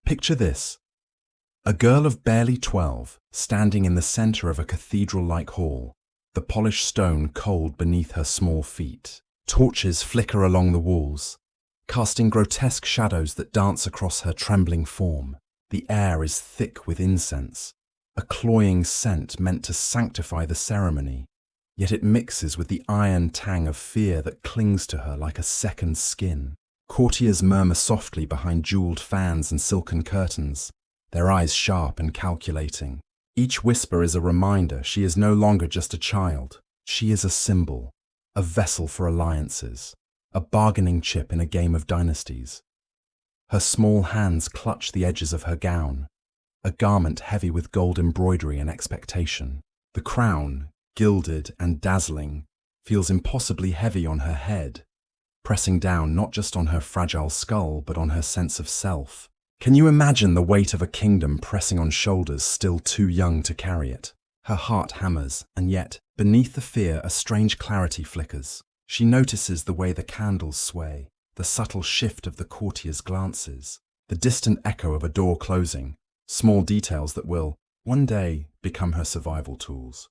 Picture this. A girl of barely 12, standing in the center of a cathedral-like hall, the polished stone cold beneath her small feet. Torches flicker along the walls, casting grotesque shadows that dance across her trembling form. The air is thick with incense, a cloying scent meant to sanctify the ceremony, yet it mixes with the iron tang of fear that clings to her like a second skin. Courtiers murmur softly behind jeweled fans and silken curtains, their eyes sharp and calculating. Each whisper is a reminder she is no longer just a child. She is a symbol, a vessel for alliances, a bargaining chip in a game of dynasties. Her small hands clutch the edges of her gown, a garment heavy with gold embroidery and expectation. The crown, gilded and dazzling, feels impossibly heavy on her head, pressing down not just on her fragile skull but on her sense of self. Can you imagine the weight of a kingdom pressing on shoulders still too young to carry it? Her heart hammers, and yet, beneath the fear, a strange clarity flickers. She notices the way the candles sway, the subtle shift of the courtier's glances, the distant echo of a door closing, small details that will, one day, become her survival tools.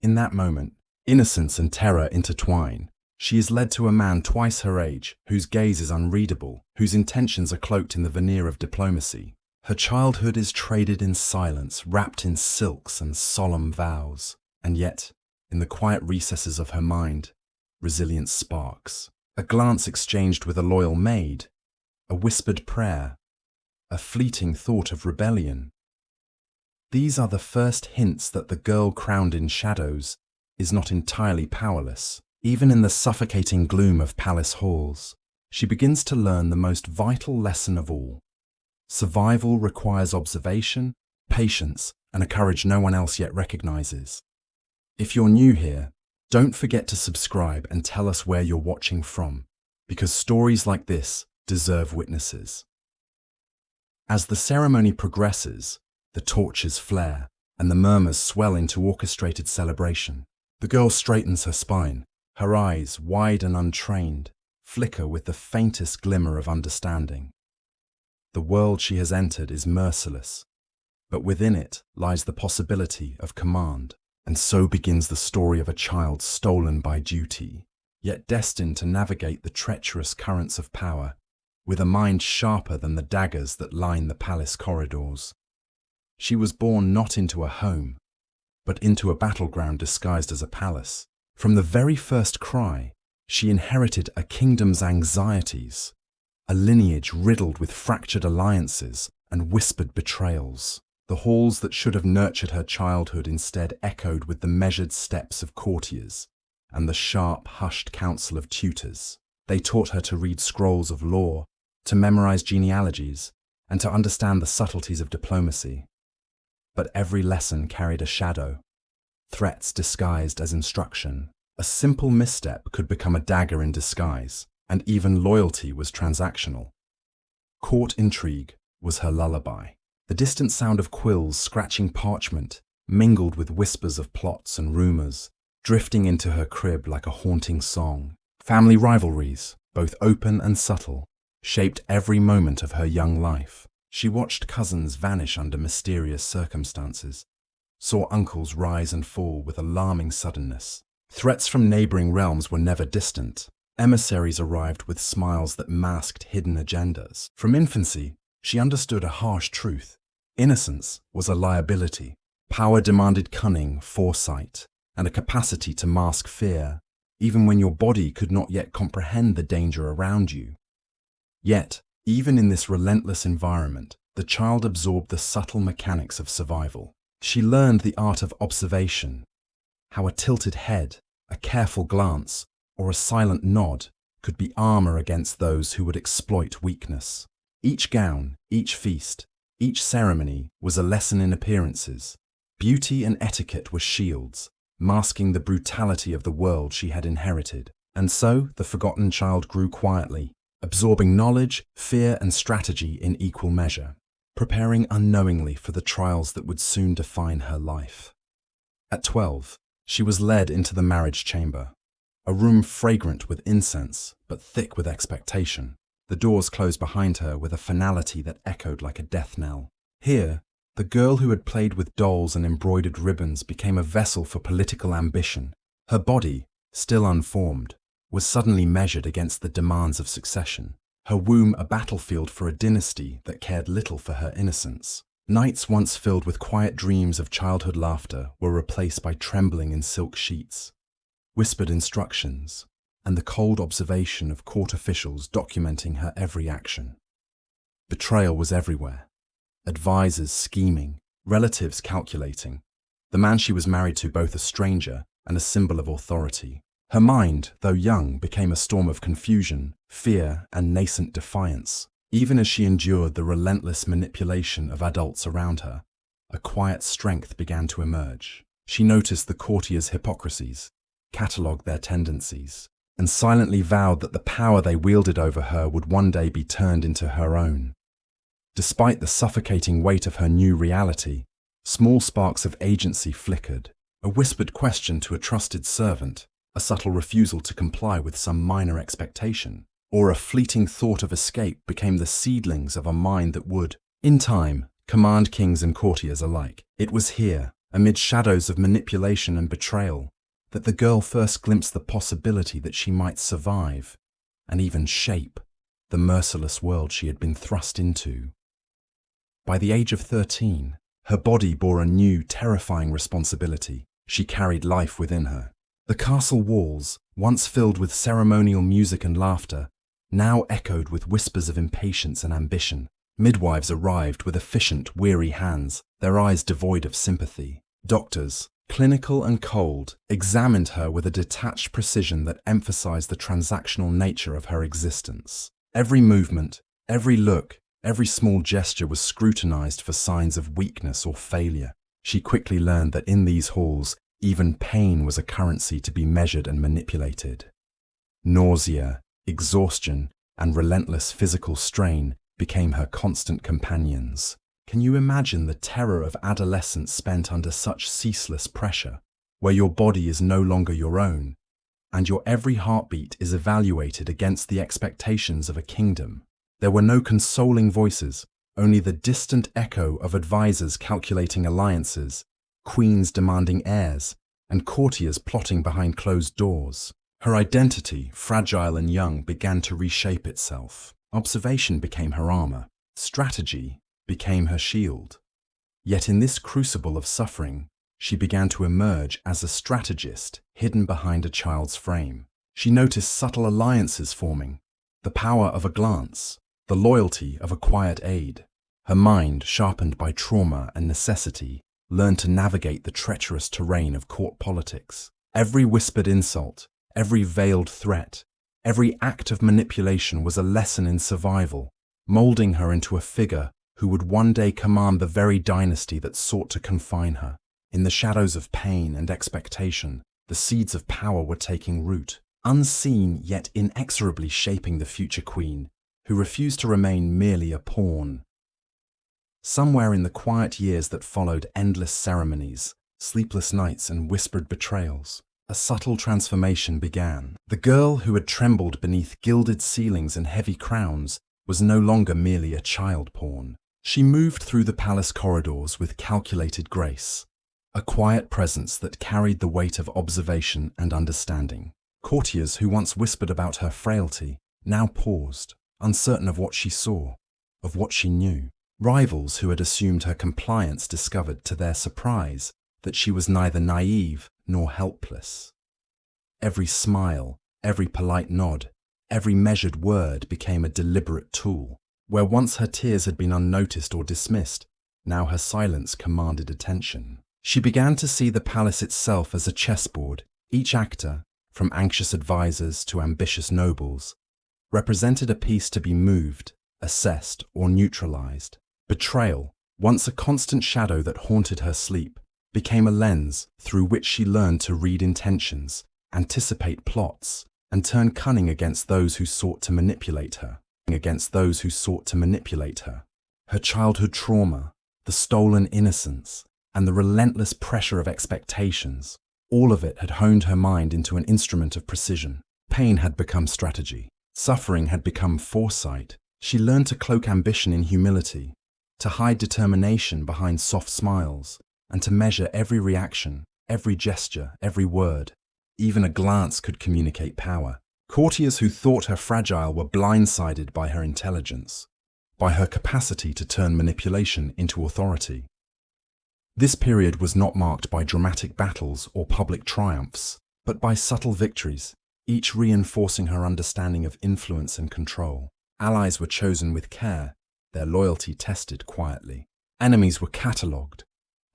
In that moment, innocence and terror intertwine. She is led to a man twice her age, whose gaze is unreadable, whose intentions are cloaked in the veneer of diplomacy. Her childhood is traded in silence, wrapped in silks and solemn vows. And yet, in the quiet recesses of her mind, resilience sparks. A glance exchanged with a loyal maid, a whispered prayer, a fleeting thought of rebellion. These are the first hints that the girl crowned in shadows is not entirely powerless. Even in the suffocating gloom of palace halls, she begins to learn the most vital lesson of all. Survival requires observation, patience, and a courage no one else yet recognizes. If you're new here, don't forget to subscribe and tell us where you're watching from, because stories like this deserve witnesses. As the ceremony progresses, the torches flare, and the murmurs swell into orchestrated celebration. The girl straightens her spine. Her eyes, wide and untrained, flicker with the faintest glimmer of understanding. The world she has entered is merciless, but within it lies the possibility of command. And so begins the story of a child stolen by duty, yet destined to navigate the treacherous currents of power, with a mind sharper than the daggers that line the palace corridors. She was born not into a home, but into a battleground disguised as a palace. From the very first cry, she inherited a kingdom's anxieties, a lineage riddled with fractured alliances and whispered betrayals. The halls that should have nurtured her childhood instead echoed with the measured steps of courtiers and the sharp, hushed counsel of tutors. They taught her to read scrolls of law, to memorize genealogies, and to understand the subtleties of diplomacy. But every lesson carried a shadow. Threats disguised as instruction. A simple misstep could become a dagger in disguise, and even loyalty was transactional. Court intrigue was her lullaby. The distant sound of quills scratching parchment mingled with whispers of plots and rumors, drifting into her crib like a haunting song. Family rivalries, both open and subtle, shaped every moment of her young life. She watched cousins vanish under mysterious circumstances, saw uncles rise and fall with alarming suddenness. Threats from neighboring realms were never distant. Emissaries arrived with smiles that masked hidden agendas. From infancy, she understood a harsh truth. Innocence was a liability. Power demanded cunning, foresight, and a capacity to mask fear, even when your body could not yet comprehend the danger around you. Yet, even in this relentless environment, the child absorbed the subtle mechanics of survival. She learned the art of observation, how a tilted head, a careful glance, or a silent nod could be armor against those who would exploit weakness. Each gown, each feast, each ceremony was a lesson in appearances. Beauty and etiquette were shields, masking the brutality of the world she had inherited. And so the forgotten child grew quietly, absorbing knowledge, fear, and strategy in equal measure, preparing unknowingly for the trials that would soon define her life. At 12, she was led into the marriage chamber, a room fragrant with incense but thick with expectation. The doors closed behind her with a finality that echoed like a death knell. Here, the girl who had played with dolls and embroidered ribbons became a vessel for political ambition. Her body, still unformed, was suddenly measured against the demands of succession. Her womb a battlefield for a dynasty that cared little for her innocence. Nights once filled with quiet dreams of childhood laughter were replaced by trembling in silk sheets, whispered instructions, and the cold observation of court officials documenting her every action. Betrayal was everywhere. Advisors scheming, relatives calculating. The man she was married to both a stranger and a symbol of authority. Her mind, though young, became a storm of confusion, fear, and nascent defiance. Even as she endured the relentless manipulation of adults around her, a quiet strength began to emerge. She noticed the courtiers' hypocrisies, catalogued their tendencies, and silently vowed that the power they wielded over her would one day be turned into her own. Despite the suffocating weight of her new reality, small sparks of agency flickered. A whispered question to a trusted servant, a subtle refusal to comply with some minor expectation, or a fleeting thought of escape became the seedlings of a mind that would, in time, command kings and courtiers alike. It was here, amid shadows of manipulation and betrayal, that the girl first glimpsed the possibility that she might survive, and even shape, the merciless world she had been thrust into. By the age of 13, her body bore a new, terrifying responsibility. She carried life within her. The castle walls, once filled with ceremonial music and laughter, now echoed with whispers of impatience and ambition. Midwives arrived with efficient, weary hands, their eyes devoid of sympathy. Doctors, clinical and cold, examined her with a detached precision that emphasized the transactional nature of her existence. Every movement, every look, every small gesture was scrutinized for signs of weakness or failure. She quickly learned that in these halls, even pain was a currency to be measured and manipulated. Nausea, exhaustion, and relentless physical strain became her constant companions. Can you imagine the terror of adolescence spent under such ceaseless pressure, where your body is no longer your own, and your every heartbeat is evaluated against the expectations of a kingdom? There were no consoling voices, only the distant echo of advisors calculating alliances, queens demanding heirs, and courtiers plotting behind closed doors. Her identity, fragile and young, began to reshape itself. Observation became her armor. Strategy became her shield. Yet in this crucible of suffering, she began to emerge as a strategist hidden behind a child's frame. She noticed subtle alliances forming, the power of a glance, the loyalty of a quiet aid. Her mind, sharpened by trauma and necessity, learned to navigate the treacherous terrain of court politics. Every whispered insult, every veiled threat, every act of manipulation was a lesson in survival, molding her into a figure who would one day command the very dynasty that sought to confine her. In the shadows of pain and expectation, the seeds of power were taking root, unseen yet inexorably shaping the future queen, who refused to remain merely a pawn. Somewhere in the quiet years that followed endless ceremonies, sleepless nights, and whispered betrayals, a subtle transformation began. The girl who had trembled beneath gilded ceilings and heavy crowns was no longer merely a child pawn. She moved through the palace corridors with calculated grace, a quiet presence that carried the weight of observation and understanding. Courtiers who once whispered about her frailty now paused, uncertain of what she saw, of what she knew. Rivals who had assumed her compliance discovered, to their surprise, that she was neither naive nor helpless. Every smile, every polite nod, every measured word became a deliberate tool. Where once her tears had been unnoticed or dismissed, now her silence commanded attention. She began to see the palace itself as a chessboard. Each actor, from anxious advisors to ambitious nobles, represented a piece to be moved, assessed, or neutralized. Betrayal, once a constant shadow that haunted her sleep, became a lens through which she learned to read intentions, anticipate plots, and turn cunning against those who sought to manipulate her. Her childhood trauma, the stolen innocence, and the relentless pressure of expectations, all of it had honed her mind into an instrument of precision. Pain had become strategy. Suffering had become foresight. She learned to cloak ambition in humility, to hide determination behind soft smiles, and to measure every reaction, every gesture, every word. Even a glance could communicate power. Courtiers who thought her fragile were blindsided by her intelligence, by her capacity to turn manipulation into authority. This period was not marked by dramatic battles or public triumphs, but by subtle victories, each reinforcing her understanding of influence and control. Allies were chosen with care, their loyalty tested quietly. Enemies were catalogued,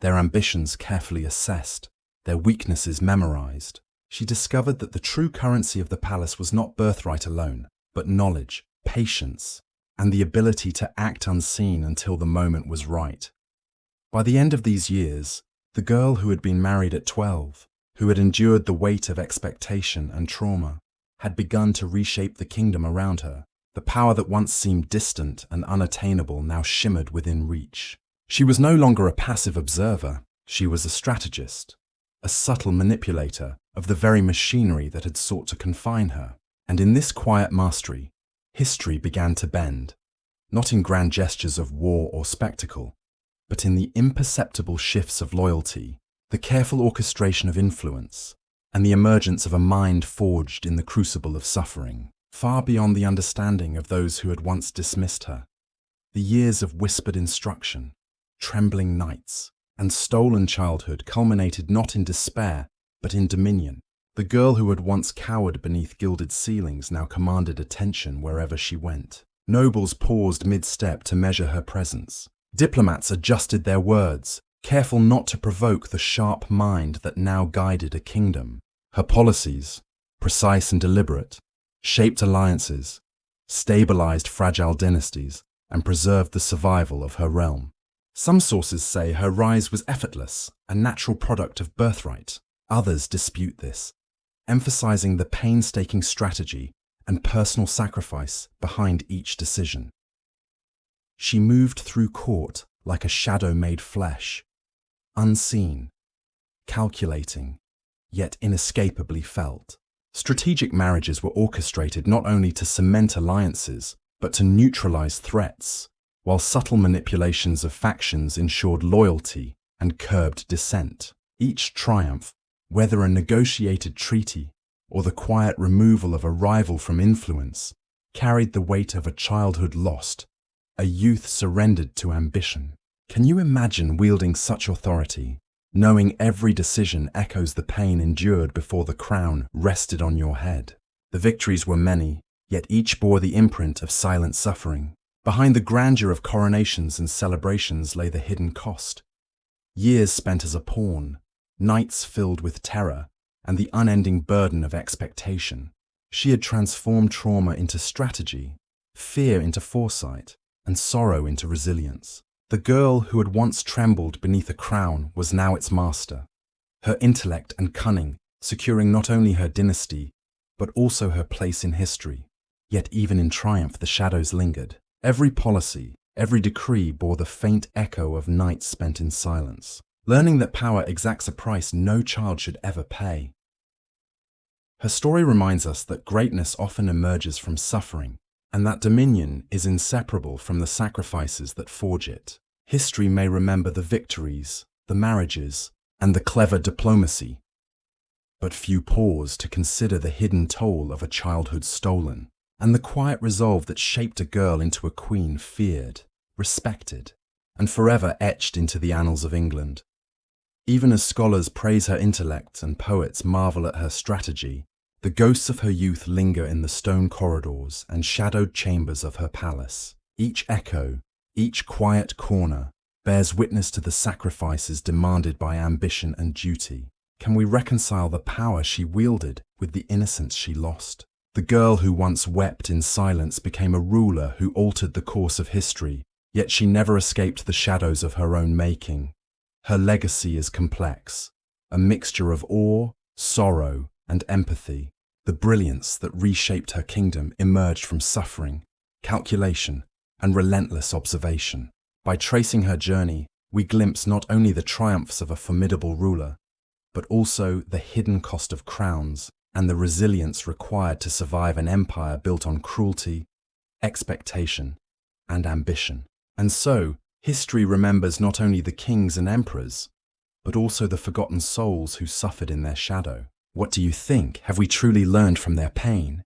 their ambitions carefully assessed, their weaknesses memorized. She discovered that the true currency of the palace was not birthright alone, but knowledge, patience, and the ability to act unseen until the moment was right. By the end of these years, the girl who had been married at 12, who had endured the weight of expectation and trauma, had begun to reshape the kingdom around her. The power that once seemed distant and unattainable now shimmered within reach. She was no longer a passive observer, she was a strategist, a subtle manipulator of the very machinery that had sought to confine her. And in this quiet mastery, history began to bend, not in grand gestures of war or spectacle, but in the imperceptible shifts of loyalty, the careful orchestration of influence, and the emergence of a mind forged in the crucible of suffering, far beyond the understanding of those who had once dismissed her. The years of whispered instruction, trembling nights, and stolen childhood culminated not in despair, but in dominion. The girl who had once cowered beneath gilded ceilings now commanded attention wherever she went. Nobles paused mid-step to measure her presence. Diplomats adjusted their words, careful not to provoke the sharp mind that now guided a kingdom. Her policies, precise and deliberate, shaped alliances, stabilized fragile dynasties, and preserved the survival of her realm. Some sources say her rise was effortless, a natural product of birthright. Others dispute this, emphasizing the painstaking strategy and personal sacrifice behind each decision. She moved through court like a shadow made flesh, unseen, calculating, yet inescapably felt. Strategic marriages were orchestrated not only to cement alliances, but to neutralize threats, while subtle manipulations of factions ensured loyalty and curbed dissent. Each triumph, whether a negotiated treaty or the quiet removal of a rival from influence, carried the weight of a childhood lost, a youth surrendered to ambition. Can you imagine wielding such authority, knowing every decision echoes the pain endured before the crown rested on your head? The victories were many, yet each bore the imprint of silent suffering. Behind the grandeur of coronations and celebrations lay the hidden cost. Years spent as a pawn, nights filled with terror, and the unending burden of expectation. She had transformed trauma into strategy, fear into foresight, and sorrow into resilience. The girl who had once trembled beneath a crown was now its master, her intellect and cunning securing not only her dynasty, but also her place in history. Yet even in triumph the shadows lingered. Every policy, every decree bore the faint echo of nights spent in silence, learning that power exacts a price no child should ever pay. Her story reminds us that greatness often emerges from suffering, and that dominion is inseparable from the sacrifices that forge it. History may remember the victories, the marriages, and the clever diplomacy, but few pause to consider the hidden toll of a childhood stolen, and the quiet resolve that shaped a girl into a queen feared, respected, and forever etched into the annals of England. Even as scholars praise her intellect and poets marvel at her strategy, the ghosts of her youth linger in the stone corridors and shadowed chambers of her palace. Each echo, each quiet corner, bears witness to the sacrifices demanded by ambition and duty. Can we reconcile the power she wielded with the innocence she lost? The girl who once wept in silence became a ruler who altered the course of history, yet she never escaped the shadows of her own making. Her legacy is complex, a mixture of awe, sorrow, and empathy. The brilliance that reshaped her kingdom emerged from suffering, calculation, and relentless observation. By tracing her journey, we glimpse not only the triumphs of a formidable ruler, but also the hidden cost of crowns, and the resilience required to survive an empire built on cruelty, expectation, and ambition. And so, history remembers not only the kings and emperors, but also the forgotten souls who suffered in their shadow. What do you think? Have we truly learned from their pain?